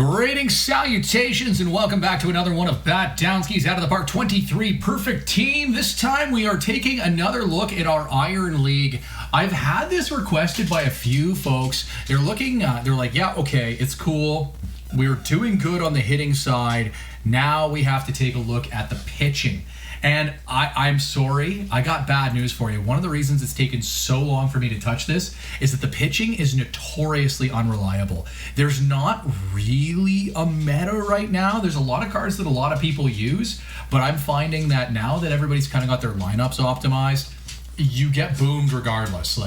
Greetings, salutations, and welcome back to another one of Batdownski's Out of the Park 23 Perfect Team. This time we are taking another look at our Iron League. I've had this requested by a few folks. They're looking, they're like, yeah, okay, it's cool. We're doing good on the hitting side. Now we have to take a look at the pitching. And I'm sorry, I got bad news for you. One of the reasons it's taken so long for me to touch this is that the pitching is notoriously unreliable. There's not really a meta right now. There's a lot of cards that a lot of people use, but I'm finding that now that everybody's kind of got their lineups optimized, you get boomed regardless.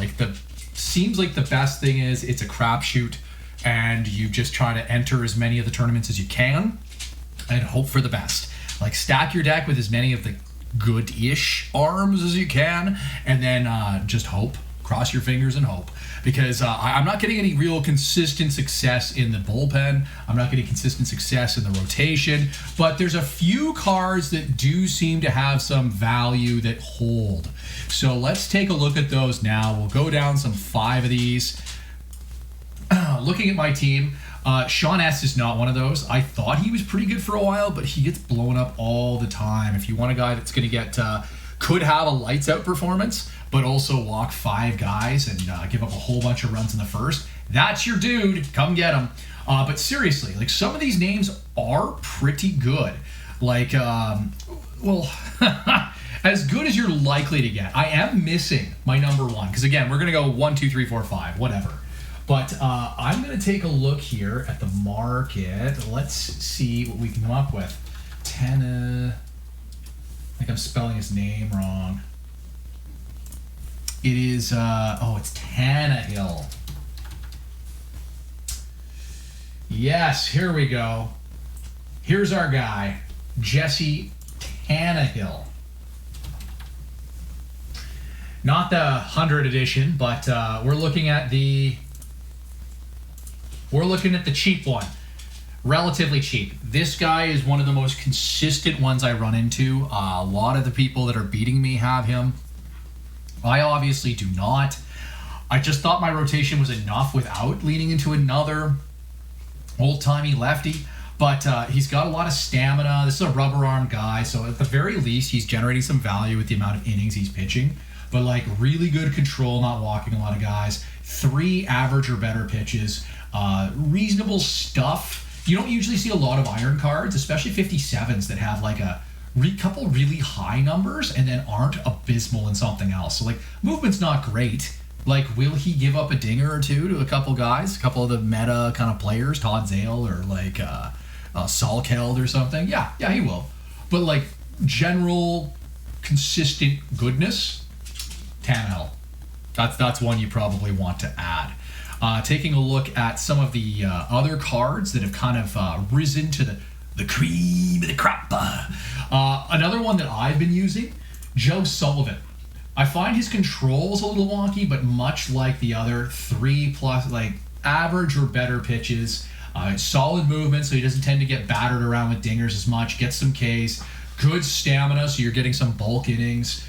Seems like the best thing is it's a crapshoot, and you just try to enter as many of the tournaments as you can and hope for the best. Like, stack your deck with as many of the good-ish arms as you can, and then just hope. Cross your fingers and hope. Because I'm not getting any real consistent success in the bullpen. I'm not getting consistent success in the rotation. But there's a few cards that do seem to have some value that hold. So let's take a look at those now. We'll go down some 5 of these. Looking at my team, Sean S. is not one of those. I thought he was pretty good for a while, but he gets blown up all the time. If you want a guy that's going to get, could have a lights out performance, but also walk 5 guys and give up a whole bunch of runs in the first, that's your dude. Come get him. But seriously, like, some of these names are pretty good. Like, well, as good as you're likely to get. I am missing my number 1, because again, we're going to go 1, 2, 3, 4, 5, whatever. But I'm going to take a look here at the market. Let's see what we can come up with. I think I'm spelling his name wrong. It is, it's Tannehill. Yes, here we go. Here's our guy, Jesse Tannehill. Not the 100 edition, but we're looking at the cheap one. Relatively cheap. This guy is one of the most consistent ones I run into. A lot of the people that are beating me have him. I obviously do not. I just thought my rotation was enough without leaning into another old-timey lefty. But he's got a lot of stamina. This is a rubber arm guy, so at the very least, he's generating some value with the amount of innings he's pitching. But like, really good control, not walking a lot of guys. 3 average or better pitches. Reasonable stuff. You don't usually see a lot of iron cards, especially 57s that have like a couple really high numbers and then aren't abysmal in something else. So like, movement's not great. Like, will he give up a dinger or two to a couple guys, a couple of the meta kind of players, Todd Zale or like Salkeld or something? Yeah, he will. But like, general consistent goodness, Tannehill. That's one you probably want to add. Taking a look at some of the other cards that have kind of risen to the cream of the crop. Another one that I've been using, Joe Sullivan. I find his control's a little wonky, but much like the other 3+ like average or better pitches, solid movement, so he doesn't tend to get battered around with dingers as much. Gets some Ks. Good stamina, so you're getting some bulk innings.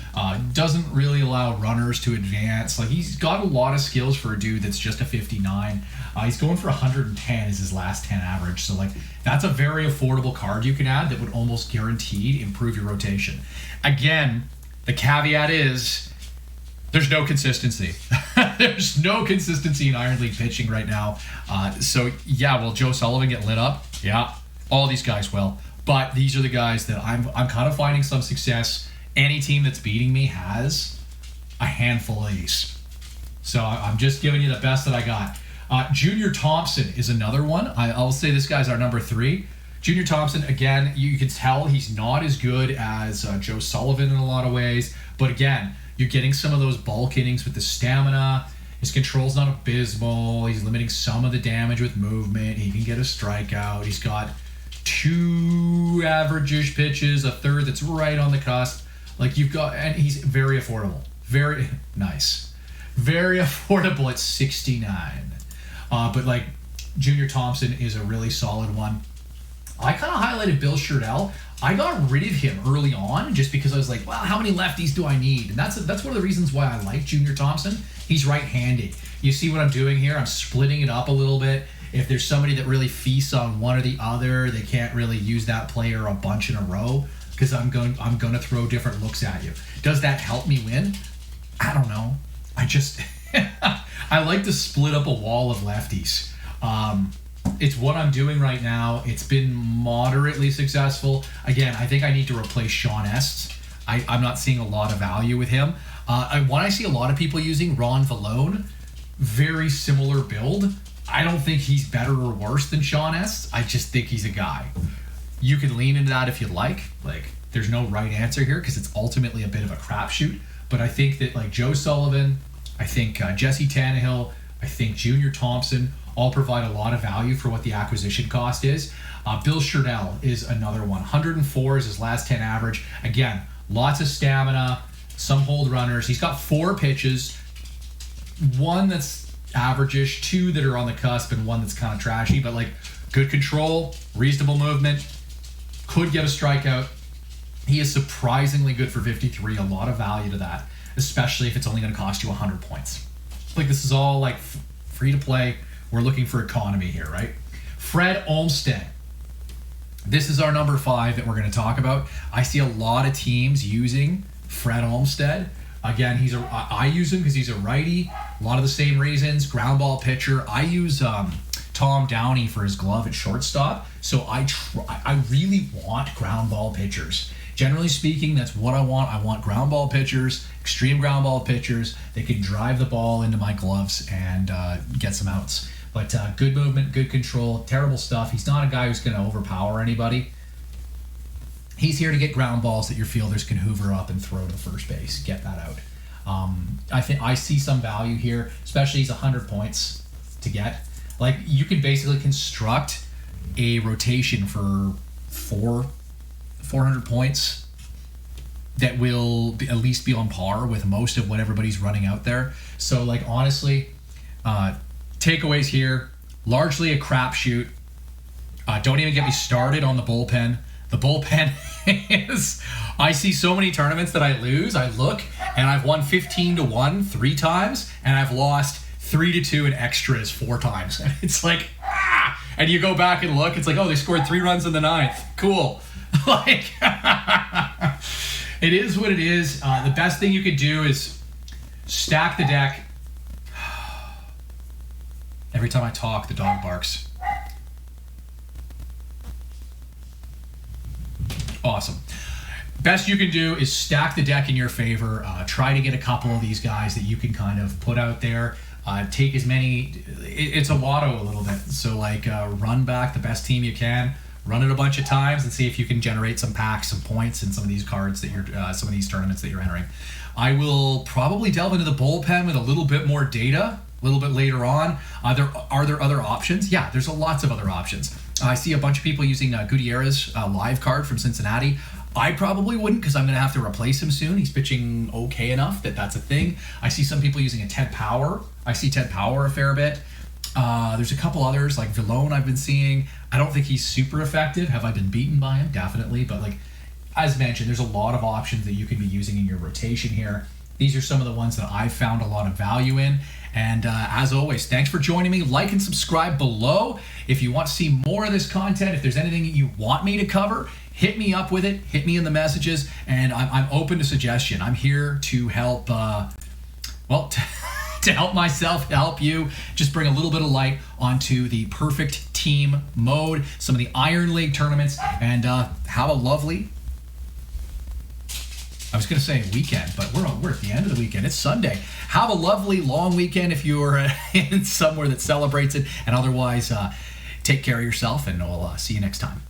Doesn't really allow runners to advance. Like, he's got a lot of skills for a dude that's just a 59. He's going for 110 as his last 10 average. So, like, that's a very affordable card you can add that would almost guaranteed improve your rotation. Again, the caveat is there's no consistency. There's no consistency in Iron League pitching right now. So, yeah, will Joe Sullivan get lit up? Yeah, all these guys will. But these are the guys that I'm kind of finding some success. Any team that's beating me has a handful of these. So I'm just giving you the best that I got. Junior Thompson is another one. I'll say this guy's our number 3. Junior Thompson, again, you can tell he's not as good as Joe Sullivan in a lot of ways. But again, you're getting some of those bulk innings with the stamina. His control's not abysmal. He's limiting some of the damage with movement. He can get a strikeout. He's got 2 average-ish pitches, a third that's right on the cusp. Like, you've got, and he's very affordable. Very nice. Very affordable at 69. But like, Junior Thompson is a really solid one. I kind of highlighted Bill Sherdell. I got rid of him early on just because I was like, well, how many lefties do I need? And that's one of the reasons why I like Junior Thompson. He's right-handed. You see what I'm doing here? I'm splitting it up a little bit. if there's somebody that really feasts on one or the other, they can't really use that player a bunch in a row because I'm going to throw different looks at you. Does that help me win? I don't know. I just I like to split up a wall of lefties. It's what I'm doing right now. It's been moderately successful. Again, I think I need to replace Sean Est. I'm not seeing a lot of value with him. When I see a lot of people using Ron Vallone, very similar build. I don't think he's better or worse than Sean Est. I just think he's a guy. You can lean into that if you'd like. Like, there's no right answer here because it's ultimately a bit of a crapshoot. But I think that like Joe Sullivan, I think Jesse Tannehill, I think Junior Thompson all provide a lot of value for what the acquisition cost is. Bill Sherdell is another one. 104 is his last 10 average. Again, lots of stamina, some hold runners. He's got 4 pitches, one that's average-ish, 2 that are on the cusp, and 1 that's kind of trashy, but like good control, reasonable movement, could get a strikeout. He is surprisingly good for 53, a lot of value to that, especially if it's only going to cost you 100 points. Like, this is all like free to play. We're looking for economy here, right? Fred Olmsted. This is our number 5 that we're going to talk about. I see a lot of teams using Fred Olmsted. Again, I use him because he's a righty. A lot of the same reasons. Ground ball pitcher. I use Tom Downey for his glove at shortstop. So I really want ground ball pitchers. Generally speaking, that's what I want. I want ground ball pitchers, extreme ground ball pitchers. They can drive the ball into my gloves and get some outs. But good movement, good control, terrible stuff. He's not a guy who's going to overpower anybody. He's here to get ground balls that your fielders can hoover up and throw to first base. Get that out. I think I see some value here, especially he's 100 points to get. Like, you can basically construct a rotation for 400 points that will at least be on par with most of what everybody's running out there. So, like, honestly, takeaways here, largely a crapshoot. Don't even get me started on the bullpen. The bullpen is, I see so many tournaments that I lose. I look and I've won 15-1 3 times, and I've lost 3-2 in extras 4 times. And it's like, and you go back and look, it's like, oh, they scored 3 runs in the 9th. Cool. Like, it is what it is. The best thing you could do is stack the deck. Every time I talk, the dog barks. Awesome. Best you can do is stack the deck in your favor. Try to get a couple of these guys that you can kind of put out there. Take as many. It's a lotto a little bit. So, like, run back the best team you can. Run it a bunch of times and see if you can generate some packs, some points in some of these cards that you're, some of these tournaments that you're entering. I will probably delve into the bullpen with a little bit more data a little bit later on. Are there other options? Yeah, there's lots of other options. I see a bunch of people using Gutierrez live card from Cincinnati. I probably wouldn't because I'm going to have to replace him soon. He's pitching okay enough that that's a thing. I see some people using a Ted Power. I see Ted Power a fair bit. There's a couple others like Vallone I've been seeing. I don't think he's super effective. Have I been beaten by him? Definitely. But like, as mentioned, there's a lot of options that you can be using in your rotation here. These are some of the ones that I've found a lot of value in. And as always, thanks for joining me. Like and subscribe below. If you want to see more of this content, if there's anything you want me to cover, hit me up with it. Hit me in the messages. And I'm open to suggestion. I'm here to help, to help myself, help you, just bring a little bit of light onto the perfect team mode, some of the Iron League tournaments, and have a lovely, I was going to say weekend, but we're at the end of the weekend. It's Sunday. Have a lovely long weekend if you're in somewhere that celebrates it, and otherwise, take care of yourself, and we'll see you next time.